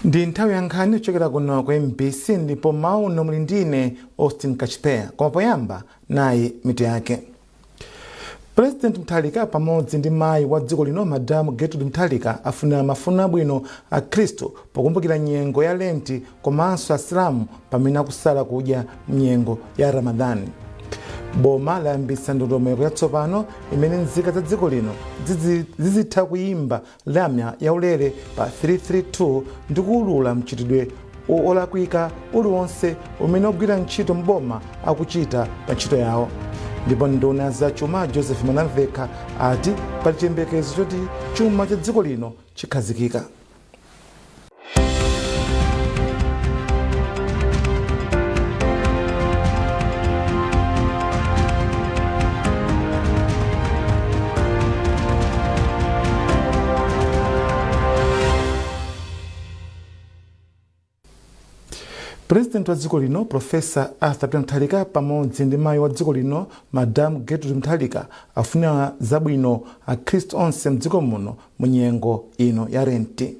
Ndi nthawi yankhani kuchokera kuno kwa MBC ndipo mawu nomwe ndine Austin Kachipea. Koma poyamba nayi mitu yake. President Mutharika pamodzi ndi mayi wa dziko lino Madam Gertrude Mutharika afunira mafuno abwino a Khristu pokumbukira nyengo ya Lenti komanso Asilamu pamene akusala kudya nyengo ya Ramadhani. Boma layambitsa ndondomeko yatsopano imene nzika za dziko lino zizitha kuyimba lamya yaulere pa 332 ndi kuwulula mchitidwe olakwika uliwonse umene ogwira ntchito mboma akuchita pa ntchito yawo. Ndipo nduna za chuma Joseph Manamveka ati pali chiyembekezo choti chuma cha dziko lino chikhazikika. President wa dziko lino Profesa Arthur Peter Mutharika pamodzi ndi mayi wa dziko lino Madam Gertrude Mutharika afunira zabwino a Khristu onse mdziko muno mu nyengo ino ya Lenti.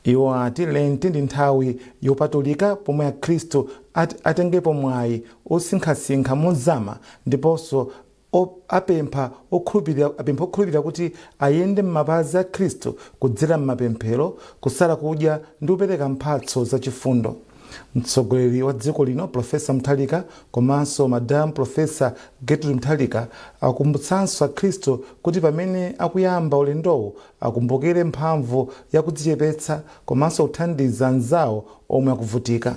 Iwo ati Lenti ndi nthawi yopatulika pomwe a Khristu atengepo mwayi osinkhasinkha mozama ndiponso apempha okhulupirira kuti ayende m'mapazi a Khristu kudzera m'mapemphero, kusala kudya ndi kupereka mphatso zachifundo. Mtsogoleri wa dziko lino Profesa Mutharika komanso Madam Profesa Gertrude Mutharika akumbutsanso a Khristu kuti pamene akuyamba ulendowo akumbukire mphamvu ya kudzichepetsa komanso kuthandiza anzawo omwe akuvutika.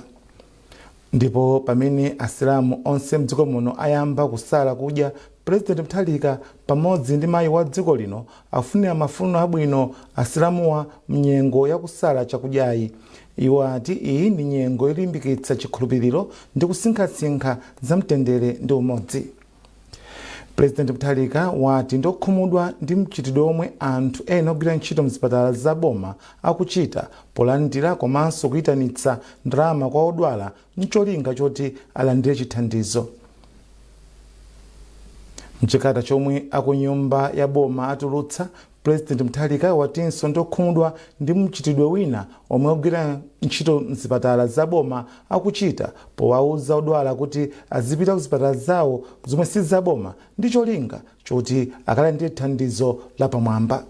Ndipo pamene Asilamu onse mdziko muno ayamba kusala kudya, President Mutharika pamodzi ndi mayi wa dziko lino afunira mafuno abwino Asilamuwa mnyengo ya kusala chakudyayi. Iwo ati iyi ndi nyengo yolimbikitsa chikhulupiriro ndi kusinkhasinkha za mtendere ndi umodzi. President Mutharika wati ndokhumudwa ndi mchitidwe omwe anthu ena ogwira ntchito mzipatala za boma akuchita polandira komanso kuyitanitsa ndalama kwa odwala ncholinga choti alandire chithandizo. Mchikata chomwe akunyumba ya boma atulutsa, President Mutharika watinso ndokhumudwa ndi mchitidwe wina omwe ogwira ntchito mzipatala za boma akuchita powauza odwala kuti azipita kuzipatala zawo zomwe si za boma ndi cholinga choti akalandire thandizo lapamwamba.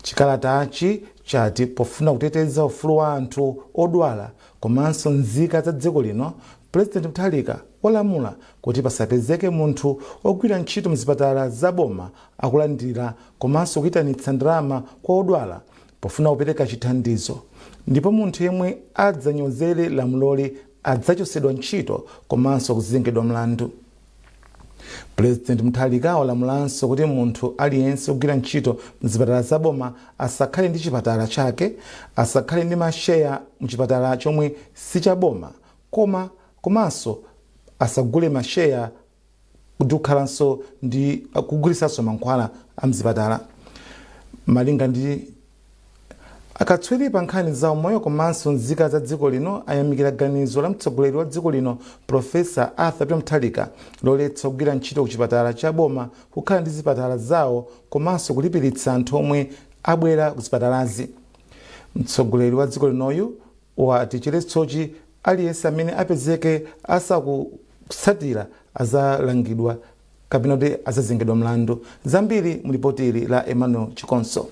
Chikalatachi chati pofuna kuteteza ufulu wa anthu odwala komanso nzika za dziko lino, President Mutharika walamula kuti pasapezeke munthu ogwira ntchito mzipatala za boma akulandira komanso kuyitanitsa ndalama kwa odwala pofuna kupereka chithandizo, ndipo munthu yemwe adzanyozere lamuloli adzachosedwa ntchito komanso kuzengedwa mlandu. President Mutharika walamulanso kuti munthu aliyense ogwira ntchito mzipatala za boma asakhale ndi chipatala chake, asakhale ndi masheya mchipatala chomwe si cha boma, komanso asagule masheya kuti kukhalanso ndi kugulitsanso mankhwala a mzipatala. Malinga ndi akatswiri pa nkhani za umoyo komanso nzika za dziko lino ayamikira ganizo la mtsogoleri wa dziko lino Profesa Arthur Peter Mutharika loletsa kugwira ntchito kuchipatala cha boma kukhala ndi zipatala zawo komanso kulipiritsa anthu omwe abwera kuzipatalazi. Mtsogoleri wa dziko linoyu wati chiletsochi aliyense amene apezeke asakutsatira azalangidwa kapena kuti azazengedwa mlandu. Zambiri mulipotiri la Emmanuel Chikonso.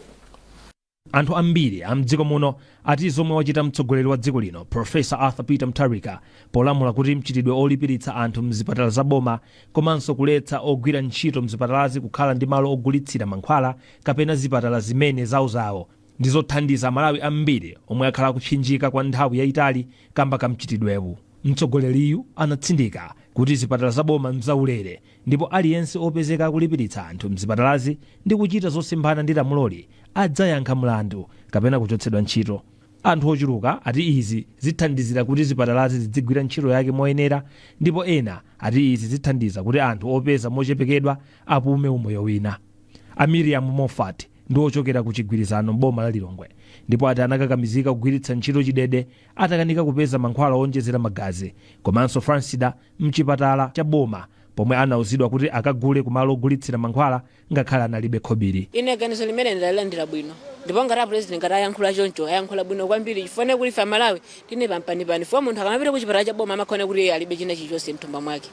Anthu ambiri amdziko muno ati zomwe wachita mtsogoleri wa dziko lino Profesa Arthur Peter Mutharika polamula kuti mchitidwe olipiritsa anthu mzipatala za boma komanso kuletsa ogwira ntchito mzipatalazi kukhala ndi malo ogulitsira mankhwala kapena zipatala zimene zawo ndizothandiza Malawi ambiri omwe akhala kupsinjika kwa nthawi yayitali kamba ka mchitidwewu. Mtsogoleriyu anatsindika kuti zipatala za boma mzaulere ndipo aliyense opezeka akulipiritsa anthu mzipatalazi ndi kuchita zosemphana ndi lamuloli adzayankha mlandu kapena kuchotsedwa ntchito. Anthu ochuluka ati izi zithandizira kuti zipatalazi zidzigwira ntchito yake moyenera, ndipo ena ati izi zithandiza kuti anthu opeza mochepekedwa apume umoyo wina. Miriam Moffat ndi ochokera ku chigwirizano boma la Lilongwe, ndipo ati anakakamizika kugwiritsa ntchito chidede atakanika kupeza mankhwala onjezera magazi komanso Francida mchipatala cha boma pomwe anauzidwa kuti akagule kumalo ogulitsira mankhwala ngakhale analibe khobiri. Ine ganizo limene ndalandira bwino ndipo ngati president ngati ayankhula choncho ayankhula bwino kwambiri chifone kuti fa Malawi tine pampani fo munthu akamapita kuchipatala cha boma amakhona kuti alibe china chilichonse mthumba mwake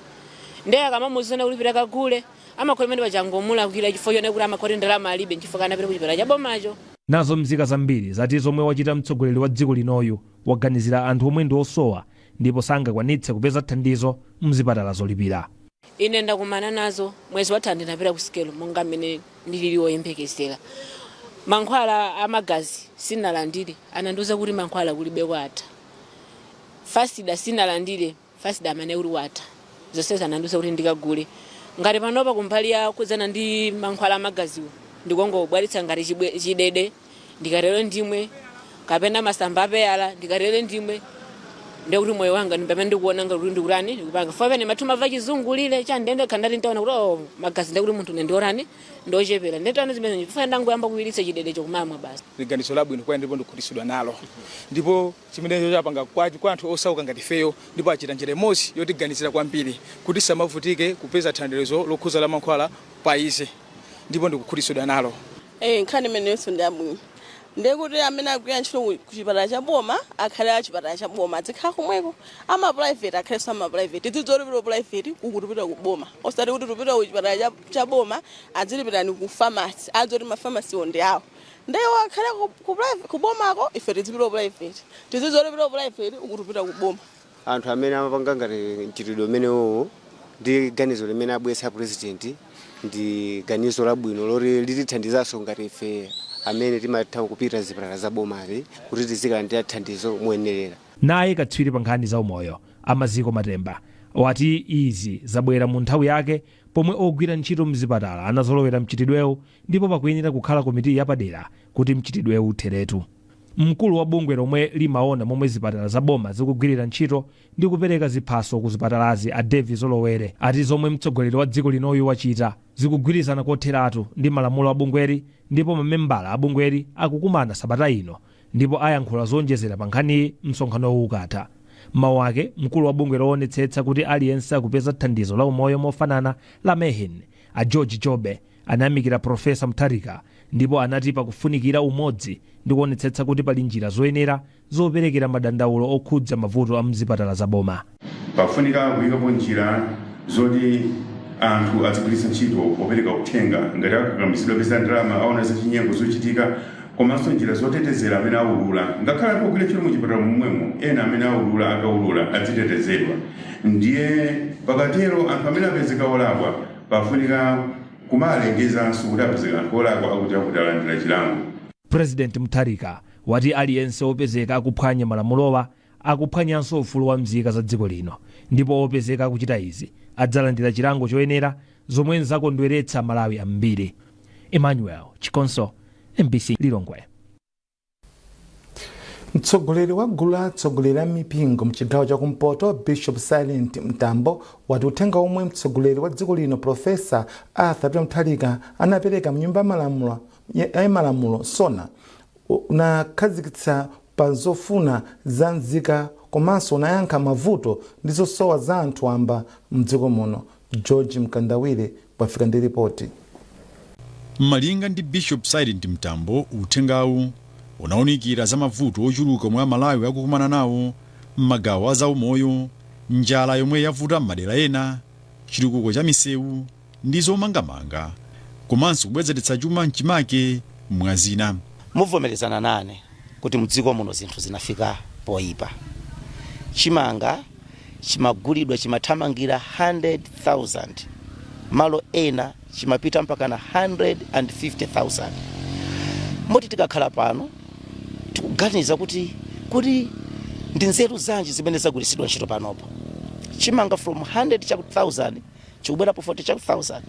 ndiye akamamuzana kuti pita kagule amakhona mene pachangomula kukira chifo chone kuti amakhona ndalama alibe chifo kanapita kuchipatala cha bomacho. Nazo mzika zambiri zati zomwe wachita mtsogoleri wa dziko linoyu waganizira anthu omwe ndi osowa ndipo sangakwanitse kupeza thandizo mzipatala zolipira. Ine ndakumana nazo mwezi watha ndinapita ku sikelo monga mmene ndilili woyembekezera. Mankhwala amagazi sinalandire anandiuza kuti mankhwala kulibe kwatha. Fasida sinalandire fasida amene uli watha. Zonse anandiuza kuti ndikagule. Ngati panopa kumbali ya kuzana ndi mankhwala amagaziwo ndikungobwalitsa ngati chidede ndikarero ndimwe kapena masamba apeyala ndikarero ndimwe ndekuti moyo wanga ndipamene ndikuona ngati ndikurani ndikupanga fapene mathuma va chizungulire cha ndende khandali ntaona kuti magazi ndekuti munthu ndiorani ndochepera ndetaona zimene ndifuna ndangoyamba kuwiritsa chidede chokumamwa basi. Liganizo labwino kwa ndipo ndikhutisudwa nalo ndipo chimenecho chapanga kwa anthu osauka ngati feyo ndipo achita njira imodzi yotiganizira kwambiri kuti samavutike kupeza thandizo lokhuza la mankhwala pa ize ndipo ndikukhutisudwa nalo. Nkhani imene yonse ndiyabwino ndekuti amene agwira ntchito kuchipatala cha boma akhale achipatala cha boma azikhala komweko ama private akhalenso ama private tidzolipira private ukutipita ku boma osati kuti tupita kuchipatala cha boma adzilipirani ku pharmacy adzoti ma pharmacy ndi awo ndewo akhale ku bomako ife tidzipita private tidzolipira private ukutipita ku boma. Anthu amene amapanga ngati mchitidwe umenewo ndi ganizo limene abweretsa president ndi ganizo labwino lori litithandizanso ngati ife amene timatha kupita zipatala za bomali kuti tizikalandira thandizo moyenerera. Naye katswiri pa nkhani za umoyo Amaziko Matemba wati izi zabwera mu nthawi yake pomwe ogwira ntchito mzipatala anazolowera mchitidwewu ndipo pakuyenera kukhala komiti yapadera kuti mchitidwewu utheretu. Mkulu wa bungwe lomwe limaona momwe zipatala za boma zikugwirira ntchito ndi kupereka ziphaso ku zipatalazi a Davis Olowere ati zomwe mtsogoleri wa dziko linoyu wachita zikugwirizana kotheratu ndi malamulo a bungweri ndipo mamembala a bungweri akukumana sabata ino ndipo ayankhula zonjezera pa nkhani msonkhano ukatha. Mawu ake mkulu wa bungwe loonetsetsa kuti aliyense akupeza thandizo la umoyo mofanana la Mehin a George Jobe anayamikira Profesa Mutharika ndipo anati pakufunikira umodzi ndi kuonetsetsa kuti pali njira zoyenera zoperekera madandaulo okhudza mavuto a mzipatala za boma. Pakufunika kuyikapo njira zoti anthu azigwiritsa ntchito opereka uthenga ngati akakamisidwa pesa ndalama aona za chinyengo zochitika komanso njira zotetezera amene aulula ngakhale pogwira ntchito muchipatala momwemo ena amene aulula akaulula azitetezedwa. Ndiye pakatero anthu amene apezeka olakwa pafunika kumalengezanso kuti apezeka anthu olakwa akuti alandira chilango. President Mutharika wati aliyense opezeka akuphwanya malamulowa akuphwanyanso ufulu wa mzika za dziko lino ndipo opezeka akuchita izi adzalandira chilango choyenera zomwe zakondweretsa Malawi ambiri. Emmanuel Chikonso, MBC Lilongwe. Mtsogoleri wa gulu la atsogoleri a mipingo mchigawo chakumpoto Bishop Silent Mtambo wati uthenga omwe mtsogoleri wa dziko lino Profesa Arthur Peter Mutharika anapereka mnyumba ya malamulo SONA unakhazikitsa pa zofuna za nzika komanso unayankha mavuto ndi zosowa za anthu amba mdziko muno. George Mkandawire wafika ndi ripoti. Malinga ndi Bishop Silent Mtambo uthengawu unaunikira za mavuto ochuluka omwe Malawi akukumana nawo m'magawo za umoyo, njala yomwe yavuta m'madera ena, chitukuko cha misewu ndi zomangamanga komanso kubwezeretsa chuma mchimake mwazina. Muvomerezana nane kuti mdziko muno zinthu zinafika poipa. Chimanga chimagulidwa chimathamangira 100,000 malo ena chimapita mpaka na 150,000. Moti tikakhala pano tikuganiza kuti ndi nzeru zanji zimene zagwiritsidwa ntchito panopo. Chimanga from 100,000 chikubwera po 40,000.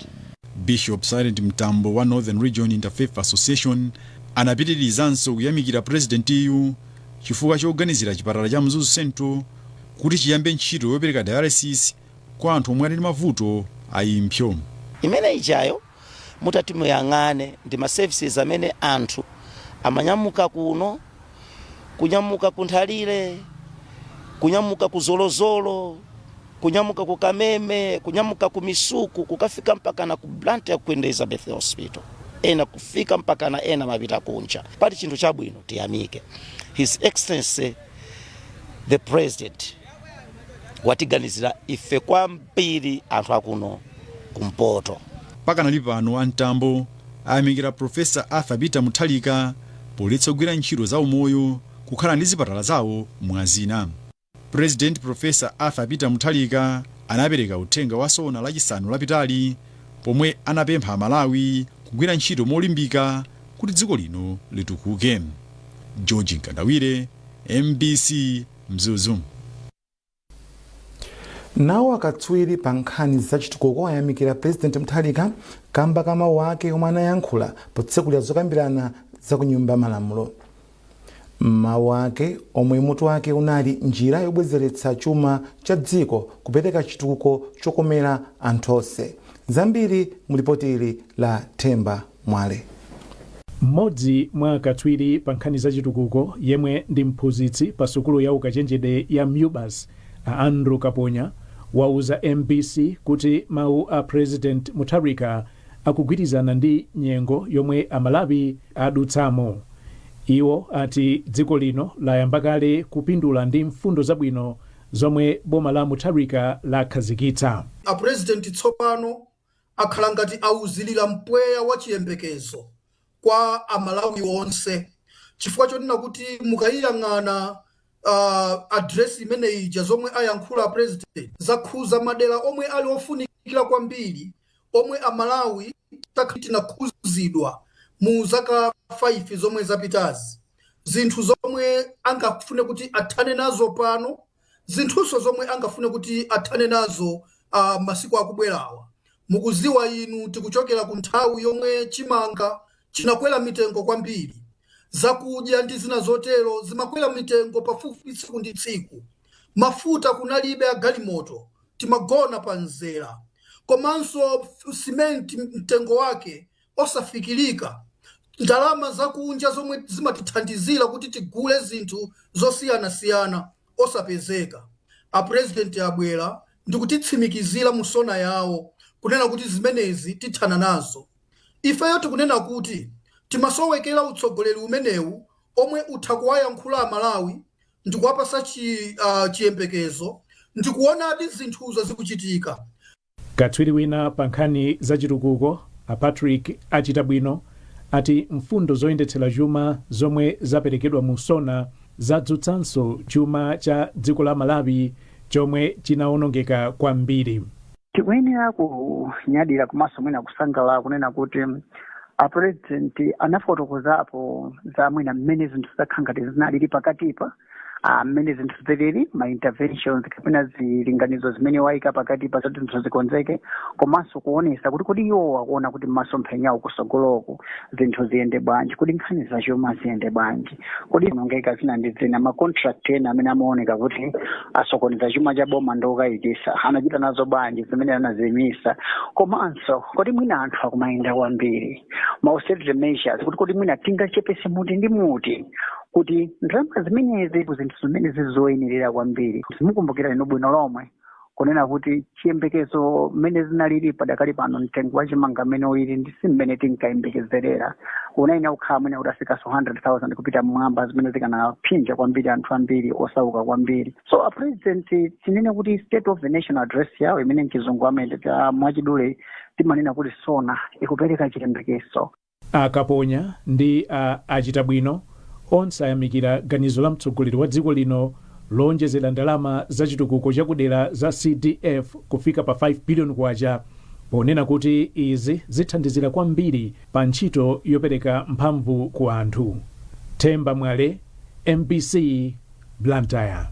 Bishop Silent Mtambo wa Northern Region Interfaith Association anapitirizanso kuyamikira president iyu chifukwa choganizira chipatala cha Mzuzu Central kuti chiyambe ntchito yopereka dialysis kwa anthu omwe ali ndi mavuto a impsyo. Imene ijayo mutati muyang'ane ndi ma services amene anthu amanyamuka kuno, kunyamuka kunthalire, kunyamuka kuzolozolo, kunyamuka kukameme, kunyamuka kumisuku, kukafika mpaka na ku Blantyre ku Queen Elizabeth Hospital. ena kufika mpaka na ena mapita kunja. Pali chinthu chabwino tiyamike His Excellency the President watiganizira ife kwambiri anthu akuno kumpoto. Pakanali pano amtambo ayamikira Profesa Arthur Peter Mutharika poletsa kugwira ntchito za umoyo kukhala ndi zipatala zawo mwazina. President Profesa Arthur Peter Mutharika anapereka uthenga wa sona lachisanu lapitali pomwe anapempha Malawi kugwira ntchito molimbika kuti dziko lino litukuke. George Nkandawire, MBC Mzuzu. Nawo akatswiri pa nkhani zachitukuko ayamikira President Mutharika kamba kama wake omwe anayankhula potsekulira zokambirana za ku nyumba malamulo. Mawu ake omwe mutu wake unali njira yobwezeretsa chuma cha dziko kupereka chitukuko chokomera anthu onse. Zambiri mulipotili la Themba Mwale. Mmodzi mwa akatswiri pa nkhani zachitukuko yemwe ndi mphunzitsi pa sukulu ya ukachenjede ya MUBAS Andrew Kaponya wauza MBC kuti mawu a President Mutharika akugwirizana ndi nyengo yomwe Amalawi adutsamo. Iwo ati dziko lino layamba kale kupindula ndi mfundo zabwino zomwe boma la Mutharika lakhazikitsa. A President tsopano akhala ngati auzilira mpweya wa chiyembekezo kwa Amalawi onse, chifukwa chonena kuti mukayiyang'ana address imene ija zomwe ayankhula President zakhuza madera omwe ali ofunikira kwambiri omwe Amalawi tinakhuzidwa mu zaka 5 zomwe zapitazi. Zinthu zomwe angafune kuti athane nazo pano, zinthuso zomwe angafune kuti athane nazo masiku akubwerawa. Mukuziwa inu tikuchokera ku nthawi yomwe chimanga chinakwera mitengo kwambiri, zakudya ndi zina zotero zimakwera mitengo pafupi tsiku ndi tsiku. Mafuta kunalibe ya galimoto, timagona pa nzera. Komanso simenti mtengo wake osafikirika. Ndalama zakunja zomwe zimatithandizira kuti tigule zinthu zosiyana-siyana osapezeka. A President abwera ndikutitsimikizira musona yawo kunena kuti zimenezi tithana nazo. Ifeyo tikunena kuti timasowekera utsogoleri umenewu omwe uthakuwayankhula Amalawi ndikuwapasa chiyembekezo ndikuonadi zinthuzo zikuchitika. Katswiri wina pa nkhani zachitukuko a Patrick achita bwino ati mfundo zoyendetsera chuma zomwe zaperekedwa mu sona zadzutsanso chuma cha dziko la Malawi chomwe chinaonongeka kwambiri. Tikuyenera kunyadira komanso mwina kusangalala kunena kuti a President anafotokozapo za mwina mmene zinthu zakhala ngati zinalili pakatipa, mmene zinthu zilili ma interventions kapena zilinganizo zimene waika pakatipa zoti zinthu zikonzeke, komanso kuonesa kuti kodi iwo akuona kuti masomphenya kusogoloko zinthu ziyende bwanji, kuti nkhani zachuma ziyende bwanji, kodi nongeka zina ndi zina ma contract ena amene amaoneka kuti asokoneza chuma cha boma ndokayikisa anachita nazo bwanji zimene anazimisa, komanso kodi mwina anthu akumayenda kwambiri ma austerity measures kuti kodi mwina tingachepese muti ndi muti kuti ndalama zimenezi zinthu zimene zizoyenerera kwambiri. Mukumbukira ino bwino lomwe kunena kuti chiyembekezo mmene zinalili padakali pano mtengo wa chimanga mmene ulili ndi si mmene tinkayembekezerera. Unaina kukhala mwina utafikaso 100,000 kupita mmwamba zimene zikanaphinja kwambiri anthu ambiri osauka kwambiri. So a President tinene kuti state of the nation address yawo imene mchizungu amayendeka mwachidule timanena kuti sona ikupereka chiyembekezo. Akaponya ndi achita bwino onse ayamikira ganizo la mtsogoleri wa dziko lino lonjezera ndalama zachitukuko chakudera za CDF kufika pa 5 billion kwacha, ponena kuti izi zithandizira kwambiri pa ntchito yopereka mphamvu ku anthu. Themba Mwale, MBC Blantyre.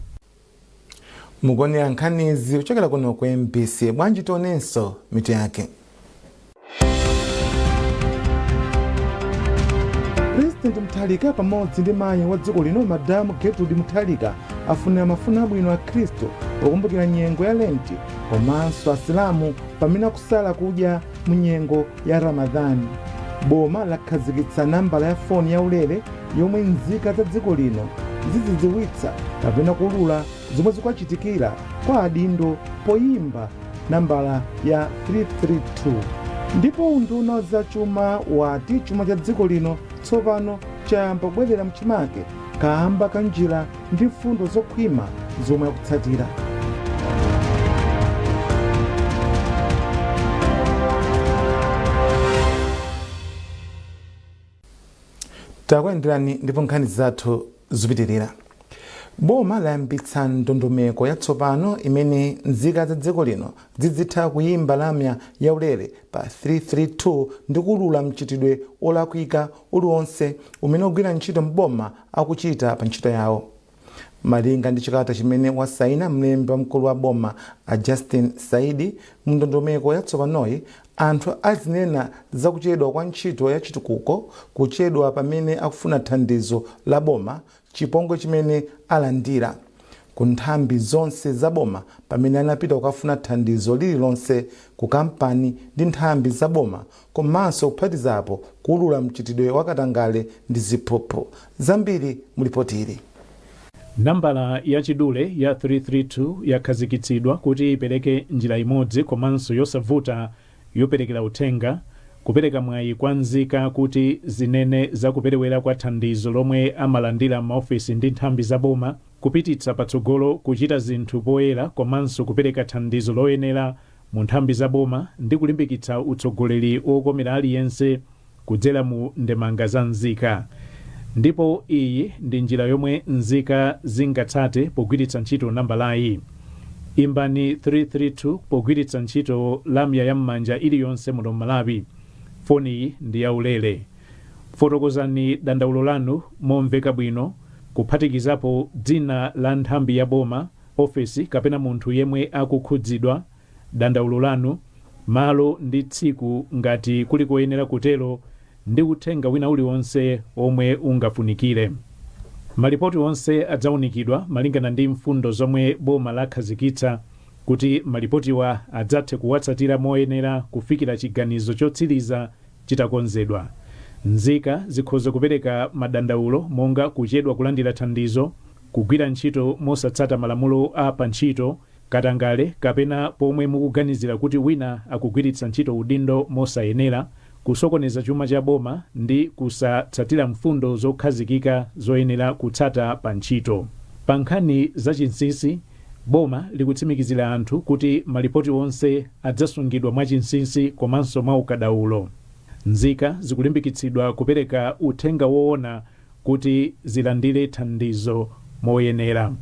Mugonera nkhanizi kuchokera kuno ku MBC. Bwanji tionenso mitu yake. President Mutharika pamodzi ndi mayi wa dziko lino Madamu Gertrude Mutharika afunira mafuno abwino a Khristu pokumbukira nyengo ya Lenti komanso Asilamu pamene akusala kudya mu nyengo ya Ramadhani. Boma lakhazikitsa nambala ya foni ya ulere yomwe nzika za dziko lino zidzidziwitsa kapena kulula zomwe zikuchitikira kwa adindo poyimba nambala ya 332. ndipo unduna za chuma wati chuma cha dziko lino tsopano chayamba kubwerera mchimake kamba ka njira ndi mfundo zokhwima zomwe akutsatira. Takuyenderani ndipo nkhani zathu zopitirira. Boma layambitsa ndondomeko yatsopano imene nzika za dziko lino zidzitha kuyimba lamya yaulere pa 332 ndi kulula mchitidwe olakwika uliwonse umene ogwira ntchito m'boma akuchita pa ntchito yawo. Malinga ndi chikalata chimene wasaina mlembi wamkulu wa boma a Justin Saidi, mndondomeko yatsopanoyi anthu azinena zakuchedwa kwa ntchito ya chitukuko, kuchedwa pamene akufuna thandizo la boma, chipongwe chimene alandira ku nthambi zonse za boma pamene anapita kukafuna thandizo lililonse ku kampani ndi nthambi za boma, komanso kuphatizapo kulula mchitidwe wakatangale ndi ziphuphu zambiri. Mulipotiri. Nambala ya chidule ya 332 yakhazikitsidwa kuti ipereke njira imodzi komanso yosavuta yoperekera uthenga, kupereka mwayi kwa nzika kuti zinene za kuperewera kwa thandizo lomwe amalandira maofisi ndi nthambi za boma, kupititsa patsogolo kuchita zinthu poyera komanso kupereka thandizo loyenera mu nthambi za boma ndi kulimbikitsa utsogoleri okomera aliyense kudzera mu ndemanga za nzika. Ndipo iyi ndi njira yomwe nzika zingatsate pogwiritsa ntchito nambalayi. Imbani 332 pogwiritsa ntchito lamya ya m'manja iliyonse muno Malawi. Foni iyi ndi yaulere. Fotokozani dandaulo lanu momveka bwino, kuphatikizapo dzina la nthambi ya boma, ofesi kapena munthu yemwe akukhudzidwa, dandaulo lanu, malo ndi tsiku ngati kuli koyenera kutero, ndi uthenga wina uliwonse omwe ungafunikire. Malipoti onse adzaunikidwa malingana ndi mfundo zomwe boma lakhazikitsa kuti malipotiwa adzathe kuwatsatira moyenera kufikira chiganizo chotsiriza chitakonzedwa. Nzika zikhoza kupereka madandaulo monga kuchedwa kulandira thandizo, kugwira ntchito mosatsata malamulo a pa ntchito, katangale kapena pomwe mukuganizira kuti wina akugwiritsa ntchito udindo mosayenera, kusokoneza chuma cha boma ndi kusatsatira mfundo zokhazikika zoyenera kutsata pa ntchito. Pa nkhani za chinsinsi, boma likutsimikizira anthu kuti malipoti onse adzasungidwa mwachinsinsi komanso mwaukadaulo. Nzika zikulimbikitsidwa kupereka uthenga woona kuti zilandire thandizo moyenera.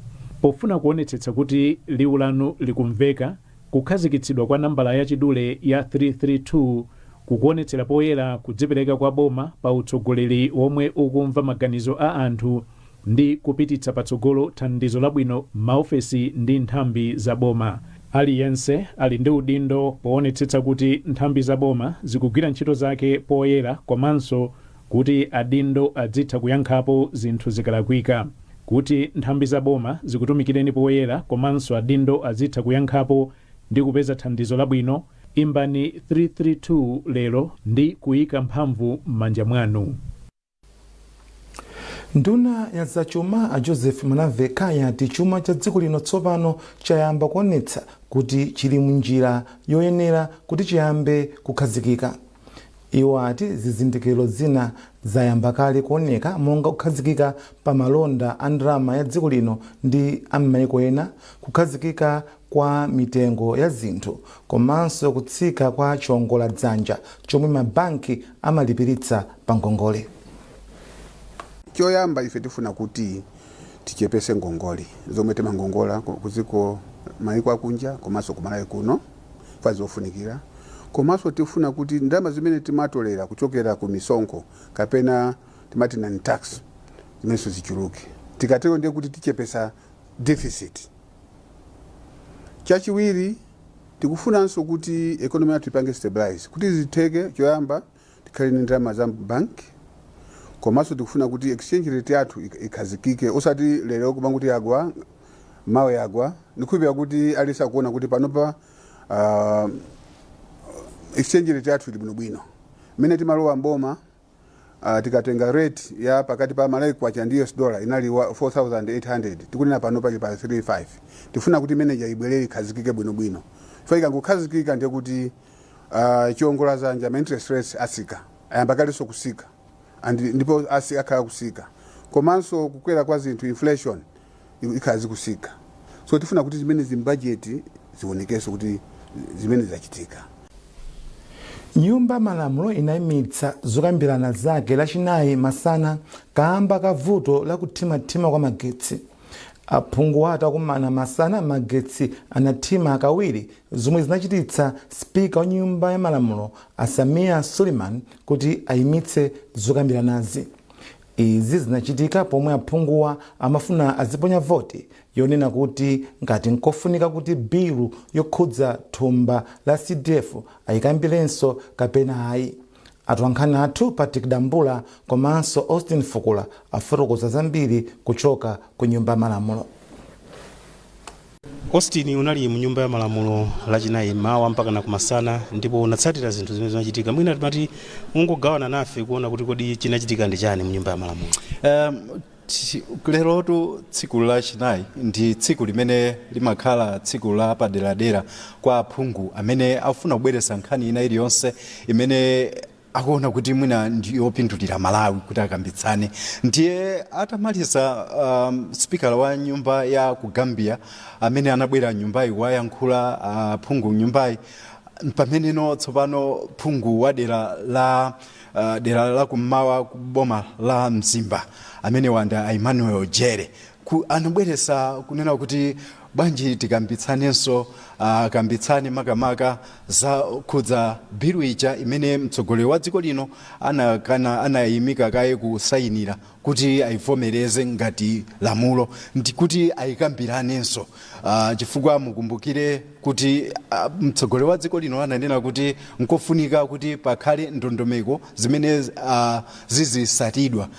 Pofuna kuonetsetsa kuti liwu lanu likumveka, kukhazikitsidwa kwa nambala ya chidule ya 332 kukuonetsera poyera kudzipereka kwa boma pa utsogoleri omwe ukumva maganizo a anthu ndi kupititsa patsogolo thandizo labwino maofesi ndi nthambi za boma. Aliyense ali ndi udindo poonetsetsa kuti nthambi za boma zikugwira ntchito zake poyera komanso kuti adindo adzitha kuyankhapo zinthu zikalakwika. Kuti nthambi za boma zikutumikireni poyera komanso adindo adzitha kuyankhapo ndi kupeza thandizo labwino, imbani 332 lero ndi kuyika mphamvu m'manja mwanu. Nduna ya zachuma a Joseph Manaveka yati chuma cha dziko lino tsopano chayamba kuonetsa kuti chili munjira yoyenera kuti chiyambe kukhazikika. Iwo ati zizindikiro zina zayamba kale kuoneka monga kukhazikika pa malonda a ndalama ya dziko lino ndi am'mayiko ena, kukhazikika kwa mitengo ya zinthu, komanso kutsika kwa chiwongola dzanja chomwe mabanki amalipiritsa pa ngongole. Choyamba ife tifuna kuti tichepese ngongole zomwe timangongola kuziko mayiko akunja komanso kumalawi kuno fazi ofunikira, komanso tifuna kuti ndalama zimene timatolera kuchokera ku misonkho kapena timati non tax zimenso zichuluke. Tikatero ndiye kuti tichepesa deficit. Chachiwiri tikufunanso kuti economy yathu ipange stabilize, kuti zitheke choyamba tikhale ndi ndalama za bank, komanso tikufuna kuti exchange rate yathu ikhazikike, osati lero kupanga kuti yagwa mawe yagwa. Ndikupira kuti alisa kuona kuti panopa exchange rate yathu ili bwino. Mene timalowa mboma tikatenga rate ya pakati pa Malawi kwacha ndi US dollar inali 4,800, tikunena panopa ili pa 35. Tifuna kuti manager ibwerere ikhazikike bwino. Faika ngokhazikika ndiye kuti chiongola zanja ma interest rates asika ayamba kalinso kusika ndipo akhala kusika komanso kukwera kwa zinthu inflation ikhala zikusika so tifuna kuti zimene zimbajeti zionekenso kuti zimene zachitika. Nyumba malamulo inayimitsa zokambirana zake lachinayi masana kamba ka vuto la kuthimathima kwa magetsi. Aphungu atakumana masana magetsi anathima kawiri zomwe zinachititsa spika wa nyumba ya malamulo Samia Suleiman kuti ayimitse zokambiranazi. Izi zinachitika pomwe aphunguwa amafuna aziponya voti yonena kuti ngati nkofunika kuti bilu yokhudza thumba la CDF ayikambirenso kapena ayi. Atolankhani athu Patrick Dambula komanso Austin Fukula afotokoza zambiri kuchoka ku nyumba ya malamulo. Austin unali mu nyumba ya malamulo lachinayi mawa mpaka na kumasana ndipo unatsatira zinthu zimene zinachitika. Mwina timati ungogawana nafe kuona kuti kodi chinachitika ndi chani mu nyumba ya malamulo. Lerotu tsiku lachinayi ndi tsiku limene limakhala tsiku la paderadera kwa aphungu amene afuna kubweretsa nkhani ina iliyonse imene akuona kuti mwina ndiyopindulira Malawi kuti akambitsane. Ndiye atamaliza speaker wa nyumba ya ku Gambia amene anabwera nyumbayi wayankhula aphungu nyumbayi pameneno tsopano phungu wa dera la kummawa kuboma la Mzimba amene wanda Emmanuel Jere anabweretsa kunena kuti bwanji tikambitsanenso kambitsane makamaka za khudza bilu ija imene mtsogoleri wa dziko lino anayimika kaye kusayinira kuti ayivomereze ngati lamulo ndi kuti ayikambiranenso chifukwa mukumbukire kuti mtsogoleri wa dziko lino ananena kuti nkofunika kuti pakhale ndondomeko zimene zizisatidwa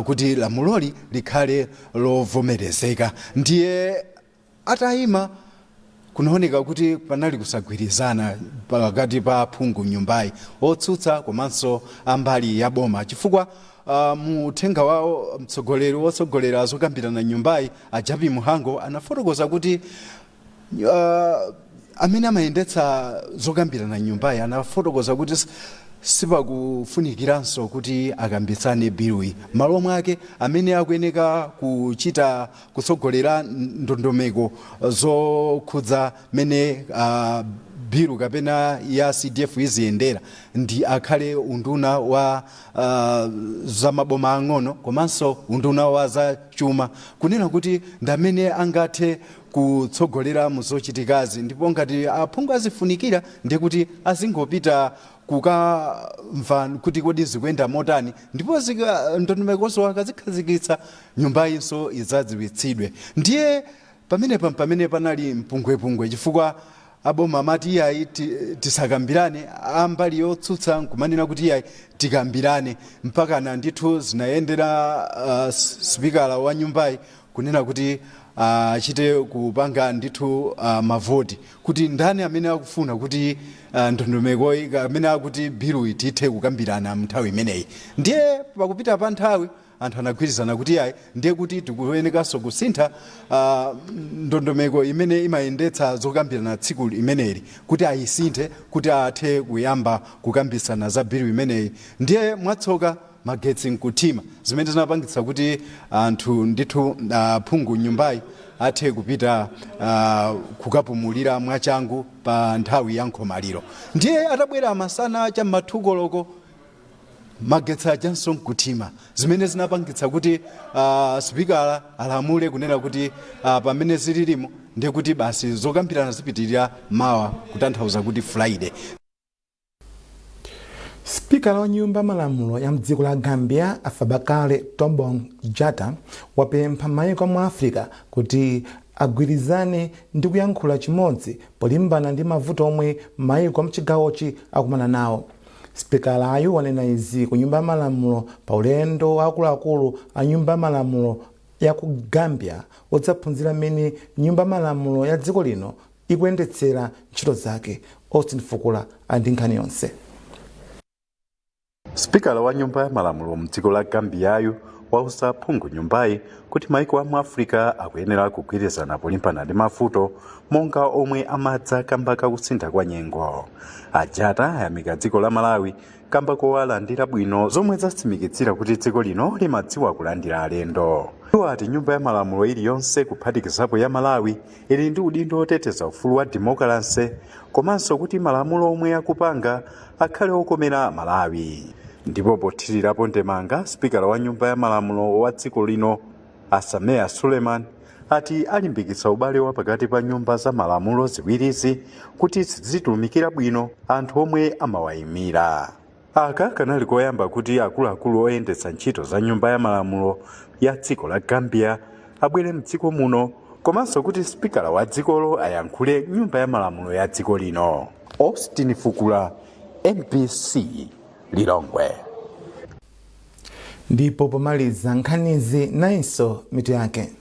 kuti lamuloli likhale lovomerezeka. Ndiye atayima kunaoneka kuti panali kusagwirizana pakati pa aphungu nyumbayi otsutsa komanso ambali ya boma chifukwa muthenga wawo mtsogoleri wotsogolera zokambirana nyumbayi Ajabi Muhango anafotokoza kuti amene amayendetsa zokambirana nyumbayi anafotokoza kuti sipakufunikiranso kuti akambitsane biluyi malo mwake amene akuyeneka kuchita kutsogolera ndondomeko zokhudza mene bilu kapena ya CDF iziyendera ndi akhale unduna wa zamaboma ang'ono komanso unduna wa za chuma kunena kuti ndamene angathe kutsogolera muzochitikazi ndipo ngati aphungu azifunikira ndi kuti azingopita kukamva kuti kodi zikuyenda motani ndipo ndondomekozo akazikhazikitsa nyumbayinso idzadziwitsidwe. Ndiye pamene panali mpungwepungwe chifukwa aboma amati iyayi tisakambirane ambali yotsutsa nkumanena kuti iyayi tikambirane mpakana ndithu zinayendera spikala wa nyumbayi kunena kuti achite kupanga ndithu mavoti kuti ndani amene akufuna kuti ndondomeko amene akuti bilu itithe kukambirana mnthawi imeneyi. Ndiye pakupita pa nthawi anthu anagwirizana kuti ayi ndiye kuti tikuyenekanso kusintha ndondomeko imene imayendetsa zokambirana tsiku imeneli kuti ayisinthe kuti athe kuyamba kukambisana za bilu imeneyi. Ndiye mwatsoka magetsi nkuthima zimene zinapangitsa kuti anthu ndithu phungu nyumbayi athe kupita kukapumulira mwachangu pa nthawi ya nkhomaliro. Ndiye atabwera masana cha mathukoloko magetsi ajanso nkuthima zimene zinapangitsa kuti spikala alamule kunena kuti pamene zililimo ndiye kuti basi zokambirana zipitirira mawa kutanthauza kuti Friday. Spikala wa nyumba malamulo ya mdziko la Gambia Afabakale Tombong Jata wapempha mayiko mu Africa kuti agwirizane ndi kuyankhula chimodzi polimbana ndi mavuto omwe mayiko mchigawochi akumana nawo. Spikala ayu wanena izi ku nyumba malamulo pa ulendo wakuluakulu a nyumba malamulo ya ku Gambia odzaphunzira mmene nyumba malamulo ya dziko lino ikuyendetsera ntchito zake. Austin Fukula andi nkhani yonse. Spikala wa nyumba ya malamulo mdziko la Gambiayo wauza phungu nyumbayi kuti maiko amu Africa akuyenera kugwirizana polimbana ndi mavuto monga omwe amadza kamba kakusintha kwa nyengo. Ajata ayamika dziko la Malawi kamba kowalandira bwino zomwe zatsimikizira kuti dziko lino limadziwa kulandira alendo. Iwo ati nyumba ya malamulo iliyonse kuphatikizapo ya Malawi ili ndi udindo oteteza ufulu wa demokrasi komanso kuti malamulo omwe akupanga akhale okomera Malawi. Ndipo pothirirapo ndemanga spikala wa nyumba ya malamulo wa dziko lino Asamea Suleiman ati alimbikitsa ubale wa pakati pa nyumba za malamulo ziwirizi kuti zizitumikira bwino anthu omwe amawayimira. Aka kanali koyamba kuti akuluakulu oyendetsa ntchito za nyumba ya malamulo ya dziko la Gambia abwere mdziko muno komanso kuti spikala wa dzikolo ayankhule nyumba ya malamulo ya dziko lino. Austin Fukula, MBC Lilongwe. Ndipo pomaliza nkhanizi nainso mitu yake.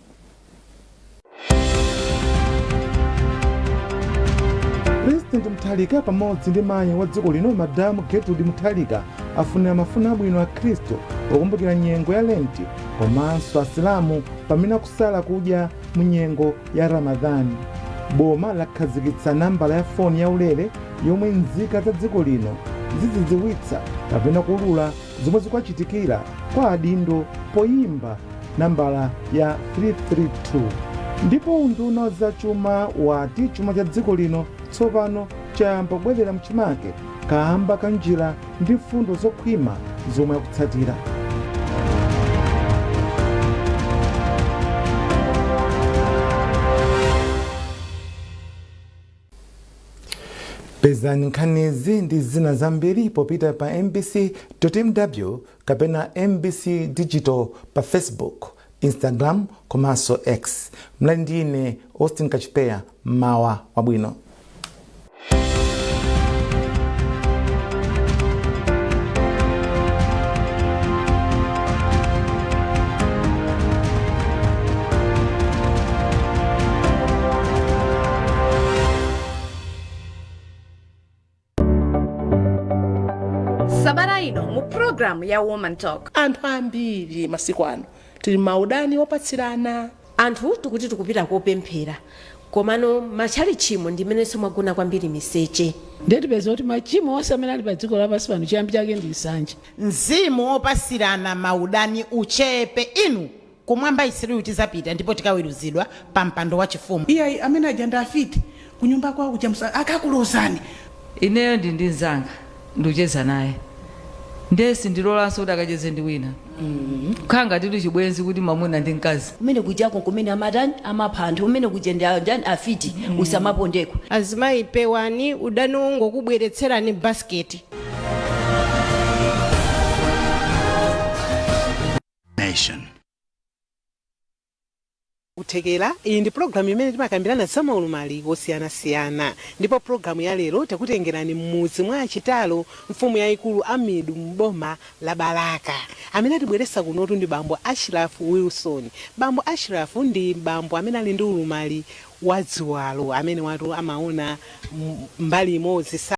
President Mutharika pamodzi ndi mayi wa dziko lino Madamu Gertrude Mutharika afunira mafuno abwino a Khristu okumbukira nyengo ya Lenti komanso Asilamu pamene akusala kudya mu nyengo ya Ramadhani. Boma lakhazikitsa nambala ya foni ya ulere yomwe nzika za dziko lino zidzidziwitsa kapena kulula zomwe zikuchitikira kwa adindo poyimba nambala ya 332. Ndipo unduna za chuma wati chuma cha dziko lino tsopano chayamba kubwerera mchimake kamba kanjira ndi fundo zokhwima zomwe akutsatira. Pezani nkhanizi ndi zina zambiri popita pa mbc.mw kapena mbc digital pa Facebook, Instagram komanso X. Mlali ndine Austin Kachipeya, mawa wabwino. Sabata ino mu program ya Woman Talk. Anthu ambiri masiku ano tili maudani opatsirana. Anthu tikuti tikupita kopemphera komano machali chimo ndimenenso mwagona kwambiri miseche. Ndeti peza kuti machimo onse amene ali pa dziko lapansi pano chiyambi chake ndi nsanje. Mzimu opasirana maudani uchepe inu kumwamba isiru tizapita ndipo tikaweruzidwa pa mpando wa chifumu. Iye amene aja ndafiti kunyumba kwawo kuchamusa akakulozani. Ineyo ndi nzanga nducheza naye. Ndesi ndilolanso kuti akacheze ndi wina. Khanga tili chibwenzi kuti mamuna ndi mkazi. Umene kujako kumene amadani amaphanda umene kujenda ndani afiti usamapondeko. Azimayi pewani udani ngokubweretserani basket. Nation. Utekela iyi ndi programu imene timakambirana zamaulumali osiyana-siyana. Ndipo programu ya lero takutengerani mmudzi mwa achitalo mfumu yayikulu Amidu mboma la Balaka amene atibweresa kunotu ndi bambo Ashraf Wilson. Bambo Ashraf ndi bambo amene ali ndi ulumali wa dziwalo amene watu amaona mbali imodzi